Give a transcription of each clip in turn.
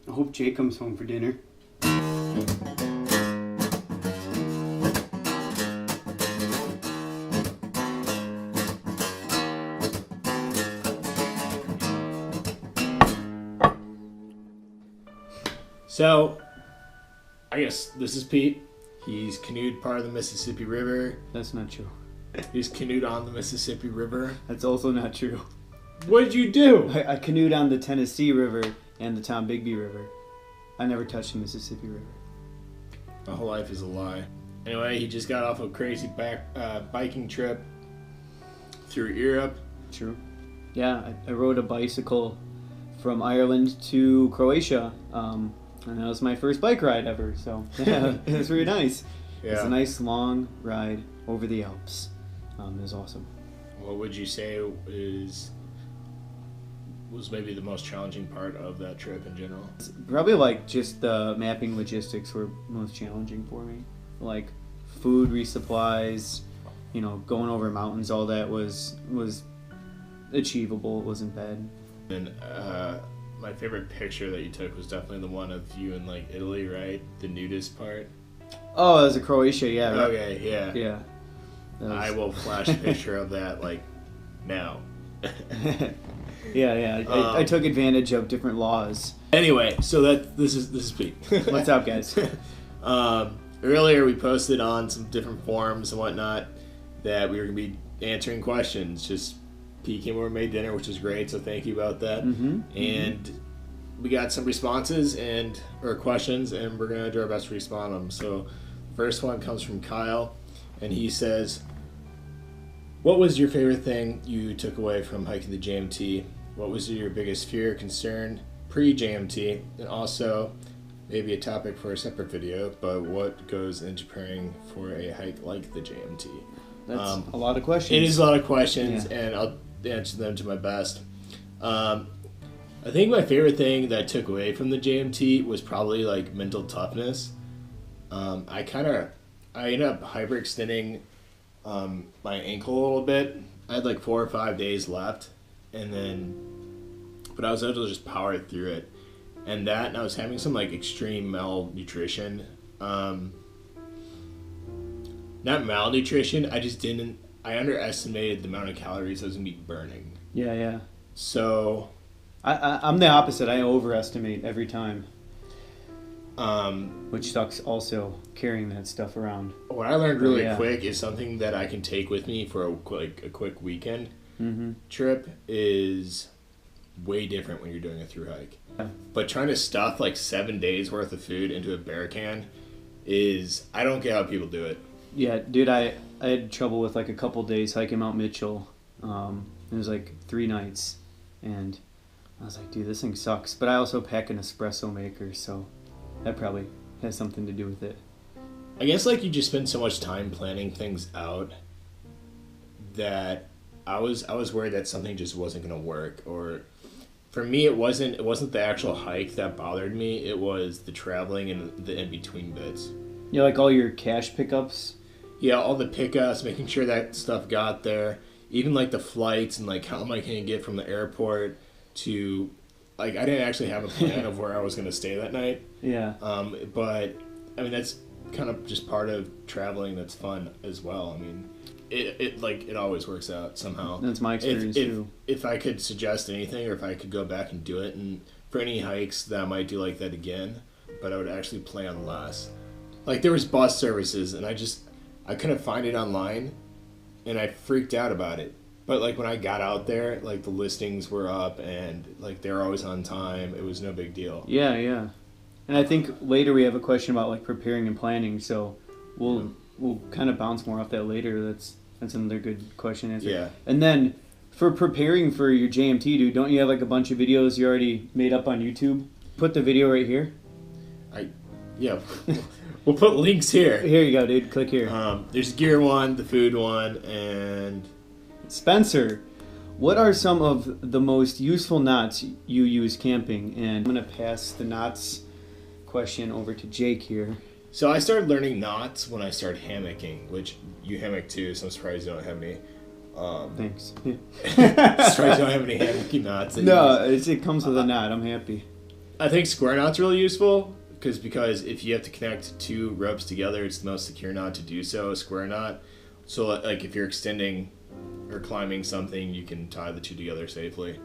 I hope Jay comes home for dinner. So, I guess this is Pete. He's canoed part of the Mississippi River. That's not true. He's canoed on the Mississippi River. That's also not true. What did you do? I canoed on the Tennessee River and the Tom Bigby River. I never touched the Mississippi River. My whole life is a lie. Anyway, he just got off a crazy biking trip through Europe. True. Yeah, I rode a bicycle from Ireland to Croatia. And that was my first bike ride ever, so yeah, it was really nice. Yeah. It's a nice long ride over the Alps. It was awesome. What would you say was maybe the most challenging part of that trip in general? Probably like just the mapping logistics were most challenging for me. Like food resupplies, going over mountains, all that was achievable. It wasn't bad. And my favorite picture that you took was definitely the one of you in like Italy, right? The nudist part. Oh, it was a Croatia, yeah. Right? Okay, yeah. Yeah. I will flash a picture of that like now. Yeah. I took advantage of different laws. Anyway, so this is Pete. What's up, guys? Earlier we posted on some different forums and whatnot that we were gonna be answering questions. Just Pete came over and made dinner, which is great. So thank you about that. And we got some responses or questions, and we're gonna do our best to respond to them. So first one comes from Kyle, and he says, "What was your favorite thing you took away from hiking the JMT? What was your biggest fear or concern pre-JMT? And also, maybe a topic for a separate video, but what goes into preparing for a hike like the JMT?" That's a lot of questions. It is a lot of questions, and I'll answer them to my best. I think my favorite thing that I took away from the JMT was probably like mental toughness. I ended up hyperextending my ankle a little bit. I had like 4 or 5 days left, but I was able to just power through it. And I was having some like extreme malnutrition. Not malnutrition, I underestimated the amount of calories I was going to be burning. Yeah. So I'm the opposite. I overestimate every time. Which sucks also, carrying that stuff around. What I learned really quick is something that I can take with me for a quick weekend trip is way different when you're doing a through hike. Yeah. But trying to stuff like 7 days worth of food into a bear can I don't get how people do it. Yeah, dude, I had trouble with like a couple days hiking Mount Mitchell. It was like 3 nights, and I was like, dude, this thing sucks. But I also pack an espresso maker, so that probably has something to do with it. I guess like you just spend so much time planning things out that I was worried that something just wasn't gonna work. Or for me, it wasn't the actual hike that bothered me. It was the traveling and the in between bits. Yeah, like all your cash pickups. Yeah, all the pickups, making sure that stuff got there. Even like the flights and like how am I going to get from the airport to, like, I didn't actually have a plan of where I was going to stay that night. Yeah. But I mean, that's kind of just part of traveling. That's fun as well. I mean, it always works out somehow. That's my experience too. If I could suggest anything, or if I could go back and do it, and for any hikes that I might do like that again, but I would actually plan less. Like there was bus services, and I couldn't find it online, and I freaked out about it. But like when I got out there, like the listings were up, and like they're always on time. It was no big deal. Yeah. And I think later we have a question about like preparing and planning, so we'll kind of bounce more off that later. That's another good question to answer. Yeah. And then for preparing for your JMT, dude, don't you have like a bunch of videos you already made up on YouTube? Put the video right here. Yeah. We'll put links here. Here you go, dude. Click here. There's gear one, the food one, and Spencer, what are some of the most useful knots you use camping? And I'm going to pass the knots question over to Jake here. So I started learning knots when I started hammocking, which you hammock too, so I'm surprised you don't have any. Thanks. Surprised you don't have any hammocking knots. No, it comes with a knot. I'm happy. I think square knot's really useful because if you have to connect two ropes together, it's the most secure knot to do so, a square knot. So like if you're extending or climbing something, you can tie the two together safely.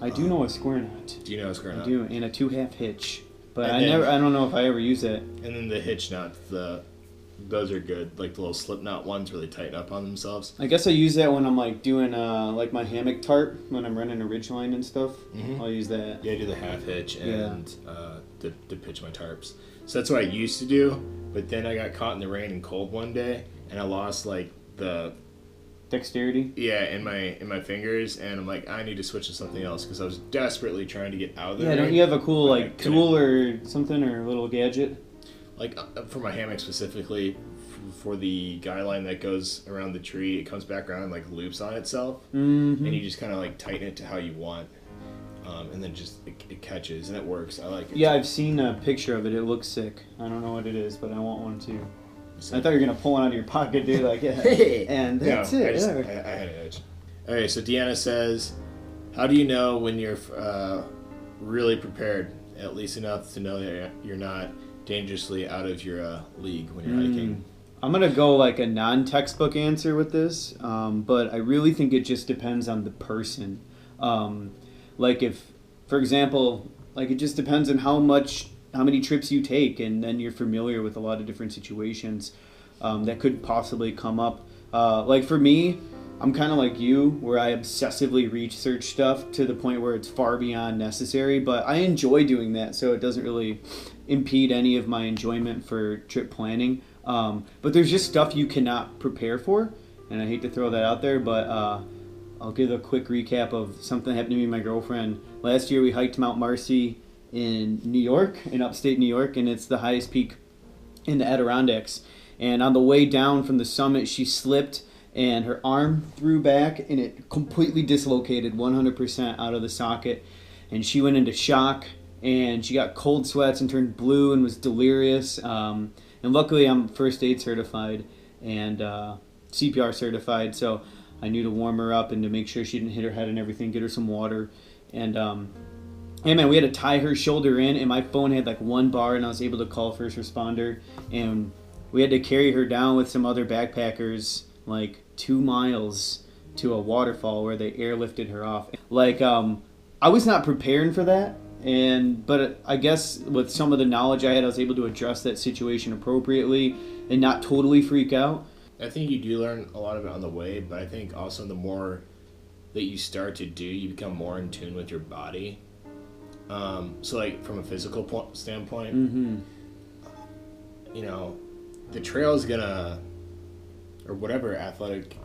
I do know a square knot. Do you know a square knot? I do, and a 2/2 hitch. But And I then- don't know if I ever use it. And then the hitch knots, those are good. Like the little slip knot ones really tighten up on themselves. I guess I use that when I'm like doing like my hammock tarp when I'm running a ridgeline and stuff. Mm-hmm. I'll use that. Yeah, I do the half hitch and to pitch my tarps. So that's what I used to do. But then I got caught in the rain and cold one day, and I lost like the Dexterity. in my fingers, and I'm like, I need to switch to something else because I was desperately trying to get out of the Yeah, rain. don't you have a cool but I like couldn't. tool or something or a little gadget? Like for my hammock specifically, for the guy line that goes around the tree, it comes back around and like loops on itself, Mm-hmm. and you just kind of like tighten it to how you want, and then just it catches and it works. I like it. Yeah, I've seen a picture of it. It looks sick. I don't know what it is, but I want one too. So- I thought you were gonna pull one out of your pocket, dude. Like, yeah. And that's No, it. I had an edge. All right, so Deanna says, how do you know when you're really prepared, at least enough to know that you're not dangerously out of your league when you're hiking? I'm gonna go like a non-textbook answer with this, but I really think it just depends on the person. Like if, for example, like it just depends on how many trips you take, and then you're familiar with a lot of different situations that could possibly come up. Like for me, I'm kind of like you, where I obsessively research stuff to the point where it's far beyond necessary, but I enjoy doing that, so it doesn't really impede any of my enjoyment for trip planning. But there's just stuff you cannot prepare for, and I hate to throw that out there, but I'll give a quick recap of something that happened to me and my girlfriend. Last year we hiked Mount Marcy in New York, in upstate New York, and it's the highest peak in the Adirondacks. And on the way down from the summit, she slipped and her arm threw back, and it completely dislocated 100% out of the socket. And she went into shock, and she got cold sweats and turned blue and was delirious. And luckily, I'm first aid certified and CPR certified, so I knew to warm her up and to make sure she didn't hit her head and everything, get her some water. And hey man, we had to tie her shoulder in, and my phone had like one bar, and I was able to call first responder. And we had to carry her down with some other backpackers like 2 miles to a waterfall where they airlifted her off. Like I was not preparing for that, but I guess with some of the knowledge I had, I was able to address that situation appropriately and not totally freak out. I think you do learn a lot of it on the way, but I think also the more that you start to do, you become more in tune with your body. So like from a physical standpoint, you know, the trail is gonna, or whatever athletic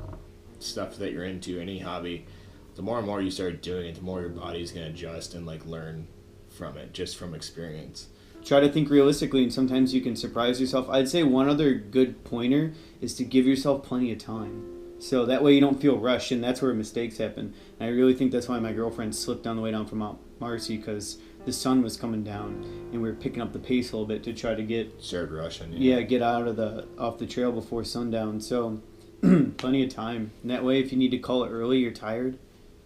stuff that you're into, any hobby, the more and more you start doing it, the more your body's gonna adjust and like learn from it, just from experience. Try to think realistically, and sometimes you can surprise yourself. I'd say one other good pointer is to give yourself plenty of time. So that way you don't feel rushed, and that's where mistakes happen. And I really think that's why my girlfriend slipped on the way down from Mount Marcy, because the sun was coming down, and we were picking up the pace a little bit to try to get Rushing. get out of off the trail before sundown. So plenty of time. And that way, if you need to call it early, you're tired,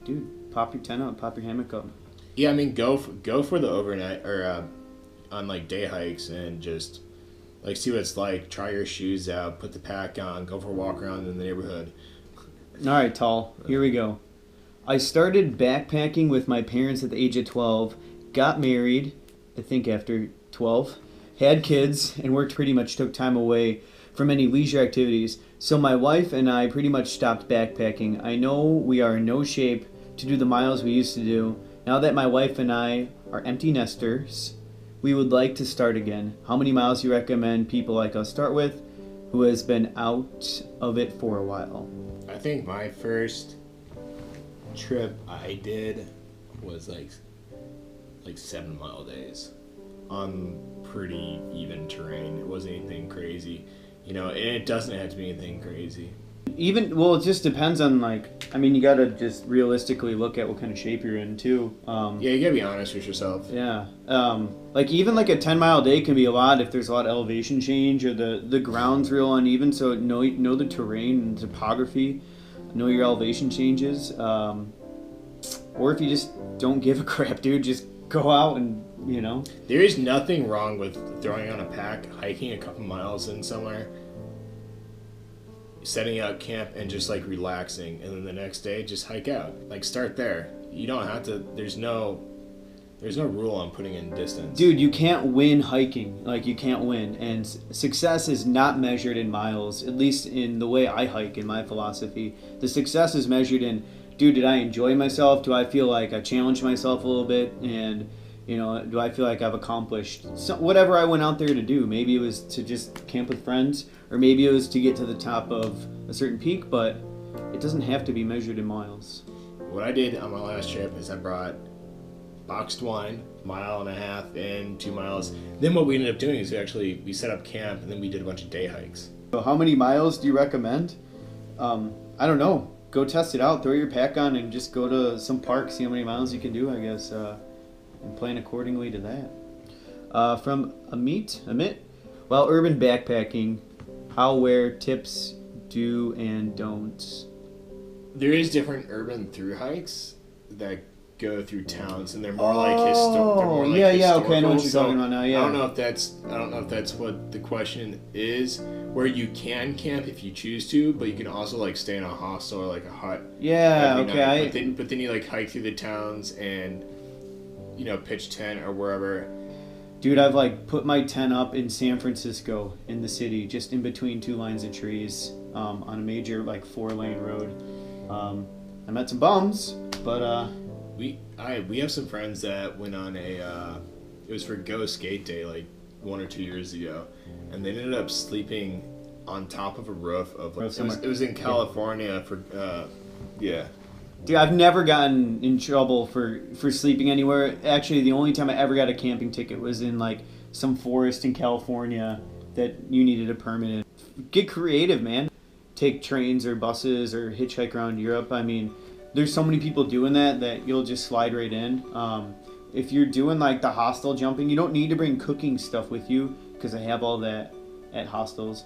dude, pop your tent up, pop your hammock up. Yeah, I mean, go for the overnight or on like day hikes and just like see what it's like. Try your shoes out, put the pack on, go for a walk around in the neighborhood. All right, Tall, here we go. I started backpacking with my parents at the age of 12, got married, I think after 12, had kids, and work pretty much took time away from any leisure activities. So my wife and I pretty much stopped backpacking. I know we are in no shape to do the miles we used to do. Now that my wife and I are empty nesters, we would like to start again. How many miles do you recommend people like us start with who has been out of it for a while? I think my first trip I did was like 7 mile days on pretty even terrain. It wasn't anything crazy, you know, and it doesn't have to be anything crazy. Well, it just depends on, you gotta just realistically look at what kind of shape you're in too. Yeah, you gotta be honest with yourself. Yeah. Even a 10-mile day can be a lot if there's a lot of elevation change or the ground's real uneven. So know the terrain and topography, know your elevation changes. Or if you just don't give a crap, dude, just go out and, you know. There is nothing wrong with throwing on a pack, hiking a couple miles in somewhere, setting out camp, and just like relaxing, and then the next day just hike out. Like, start there. You don't have to. There's no rule on putting in distance. Dude, you can't win hiking. Like, you can't win. And success is not measured in miles, at least in the way I hike, in my philosophy. The success is measured in, dude, did I enjoy myself? Do I feel like I challenged myself a little bit? And, you know, do I feel like I've accomplished whatever I went out there to do? Maybe it was to just camp with friends, or maybe it was to get to the top of a certain peak, but it doesn't have to be measured in miles. What I did on my last trip is I brought boxed wine, 1.5 miles and 2 miles. Then what we ended up doing is we set up camp, and then we did a bunch of day hikes. So how many miles do you recommend? I don't know. Go test it out. Throw your pack on and just go to some park, see how many miles you can do, I guess, and plan accordingly to that. From Amit, while urban backpacking, how, where, tips, do and don'ts. There is different urban through hikes that go through towns, and they're more like historical. Yeah, okay, I know what you're talking about now. Yeah, I don't know if that's what the question is. Where you can camp if you choose to, but you can also like stay in a hostel or like a hut. Yeah, okay. But then you like hike through the towns and, you know, pitch tent or wherever. Dude, I've like put my tent up in San Francisco, in the city, just in between two lines of trees, on a major like 4-lane road. I met some bums, but we have some friends that went on it was for Go Skate Day like 1 or 2 years ago, and they ended up sleeping on top of a roof of like, it was in California for yeah. Dude, I've never gotten in trouble for sleeping anywhere. Actually, the only time I ever got a camping ticket was in like some forest in California that you needed a permit in. Get creative, man. Take trains or buses or hitchhike around Europe. I mean, there's so many people doing that you'll just slide right in. If you're doing like the hostel jumping, you don't need to bring cooking stuff with you, because they have all that at hostels.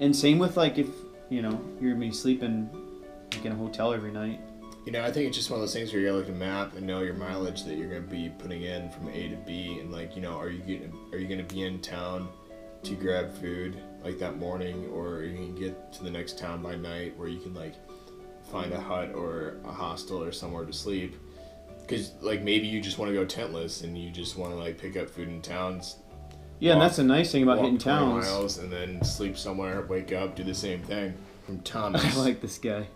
And same with like if, you know, you're gonna be sleeping like in a hotel every night. You know, I think it's just one of those things where you gotta look at the map and know your mileage that you're gonna be putting in from A to B, and like, you know, are you gonna be in town to grab food like that morning, or you can get to the next town by night where you can like find a hut or a hostel or somewhere to sleep. Because like maybe you just want to go tentless and you just want to like pick up food in towns. Yeah, and that's the nice thing about hitting towns. Miles and then sleep somewhere, wake up, do the same thing. From Thomas. I like this guy.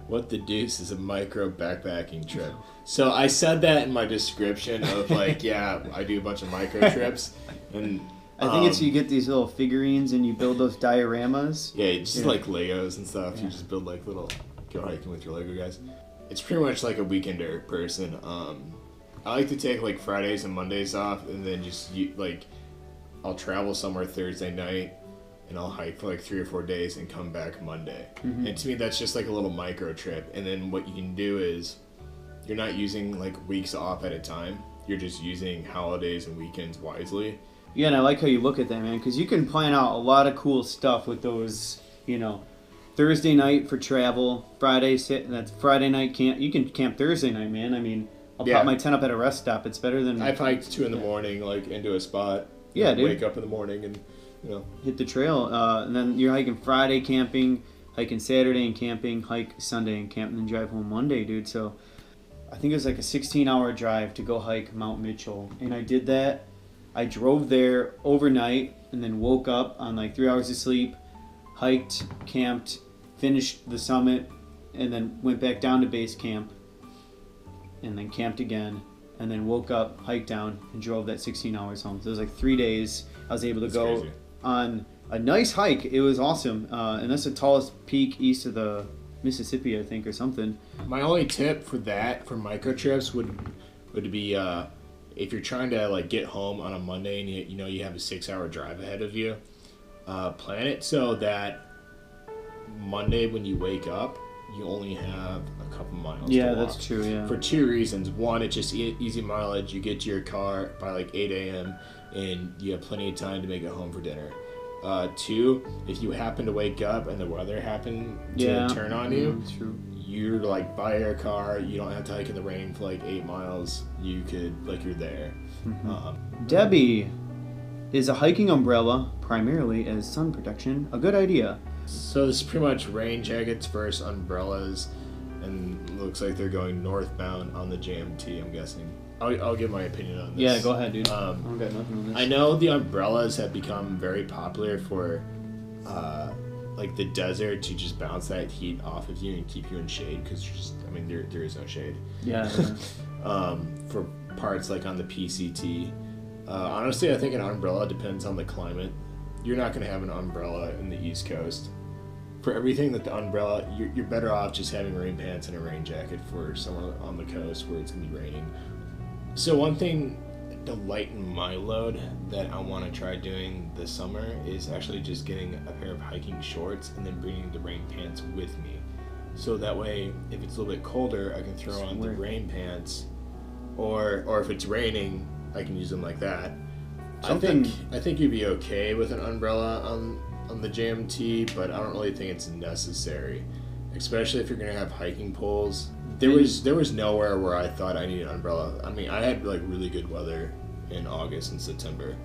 What the deuce is a micro backpacking trip? So I said that in my description of like, yeah, I do a bunch of micro trips, and I think it's you get these little figurines and you build those dioramas. Yeah, it's just like Legos and stuff. Yeah. You just build like little, go hiking with your Lego guys. It's pretty much like a weekender person. I like to take like Fridays and Mondays off, and then just I'll travel somewhere Thursday night, and I'll hike for like 3 or 4 days and come back Monday. Mm-hmm. And to me, that's just like a little micro trip. And then what you can do is you're not using like weeks off at a time. You're just using holidays and weekends wisely. Yeah, and I like how you look at that, man, because you can plan out a lot of cool stuff with those, you know, Thursday night for travel, that's Friday night camp. You can camp Thursday night, man. I mean, I'll pop my tent up at a rest stop. It's better than... I've hiked 2 in the morning, like, into a spot. Yeah, dude. Wake up in the morning and, you know... hit the trail. And then you're hiking Friday camping, hiking Saturday and camping, hike Sunday and camp, and then drive home Monday, dude. So I think it was like a 16-hour drive to go hike Mount Mitchell. And I did that. I drove there overnight and then woke up on like 3 hours of sleep, hiked, camped, finished the summit, and then went back down to base camp and then camped again, and then woke up, hiked down, and drove that 16 hours home. So it was like 3 days. I was able to go crazy. On a nice hike. It was awesome. And that's the tallest peak east of the Mississippi, I think, or something. My only tip for that, for micro trips, would be if you're trying to like get home on a Monday and you know you have a 6-hour drive ahead of you, plan it so that Monday when you wake up, you only have a couple miles to walk. That's true, yeah. For 2 reasons. One, it's just easy mileage. You get to your car by like 8 a.m. and you have plenty of time to make it home for dinner. 2, if you happen to wake up and the weather happened to turn on you, true. you're like by your car, you don't have to hike in the rain for like 8 miles. You could, like, you're there. Debbie, is a hiking umbrella, primarily as sun protection, a good idea? So this is pretty much rain jackets versus umbrellas, and looks like they're going northbound on the JMT, I'm guessing. I'll give my opinion on this. Yeah, go ahead, dude. I don't got nothing on this. I know the umbrellas have become very popular for like the desert, to just bounce that heat off of you and keep you in shade, because there is no shade. Yeah. For parts like on the PCT. Honestly, I think an umbrella depends on the climate. You're not going to have an umbrella in the East Coast. For everything that the umbrella, you're better off just having rain pants and a rain jacket for somewhere on the coast where it's going to be raining. So one thing to lighten my load that I want to try doing this summer is actually just getting a pair of hiking shorts and then bringing the rain pants with me. So that way, if it's a little bit colder, I can throw on the rain pants, or if it's raining, I can use them like that. I think you'd be okay with an umbrella on the JMT, but I don't really think it's necessary, especially if you're gonna have hiking poles. There was nowhere where I thought I needed an umbrella. I mean, I had like really good weather in August and September.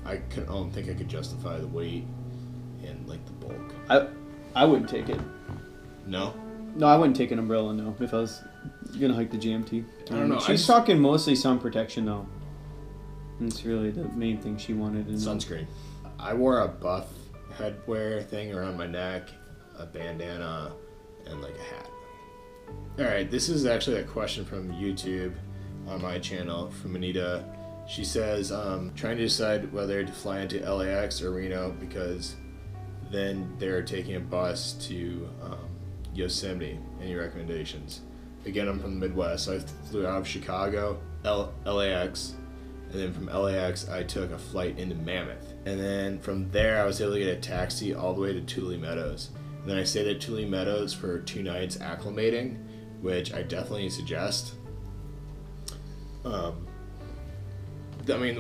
I don't think I could justify the weight and like the bulk. I wouldn't take it. No, I wouldn't take an umbrella. No, if I was gonna hike the JMT. I don't know. She's talking mostly sun protection though. That's really the main thing she wanted to know. Sunscreen. I wore a buff headwear thing around my neck, a bandana, and like a hat. Alright, this is actually a question from YouTube on my channel from Anita. She says, trying to decide whether to fly into LAX or Reno, because then they're taking a bus to Yosemite. Any recommendations? Again, I'm from the Midwest, so I flew out of Chicago, LAX, and then from LAX I took a flight into Mammoth. And then from there I was able to get a taxi all the way to Tule Meadows. And then I stayed at Tule Meadows for 2 nights acclimating, which I definitely suggest.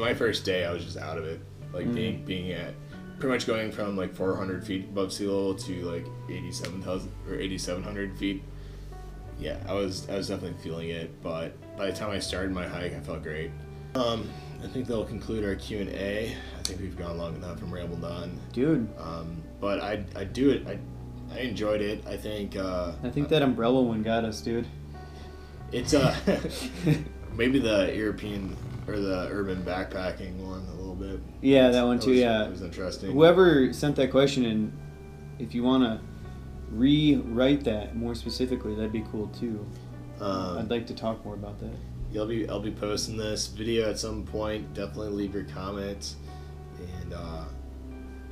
My first day I was just out of it. Like being at pretty much going from like 400 feet above sea level to like 8,700 feet. Yeah, I was definitely feeling it, but by the time I started my hike, I felt great. I think that'll conclude our Q&A. I think we've gone long enough and rambled on. Dude. But I enjoyed it. I think that umbrella one got us, dude. It's maybe the European or the urban backpacking one a little bit. Yeah, that one too. That was interesting. Whoever sent that question in, if you want to rewrite that more specifically, that'd be cool too. I'd like to talk more about that. I'll be posting this video at some point. Definitely leave your comments, and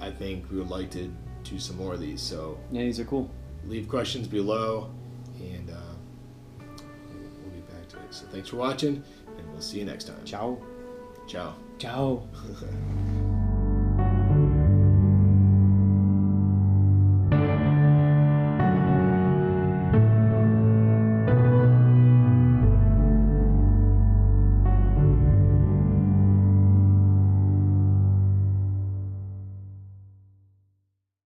I think we would like to do some more of these. So yeah, these are cool. Leave questions below, and we'll be back to it. So thanks for watching, and we'll see you next time. Ciao. Ciao. Ciao.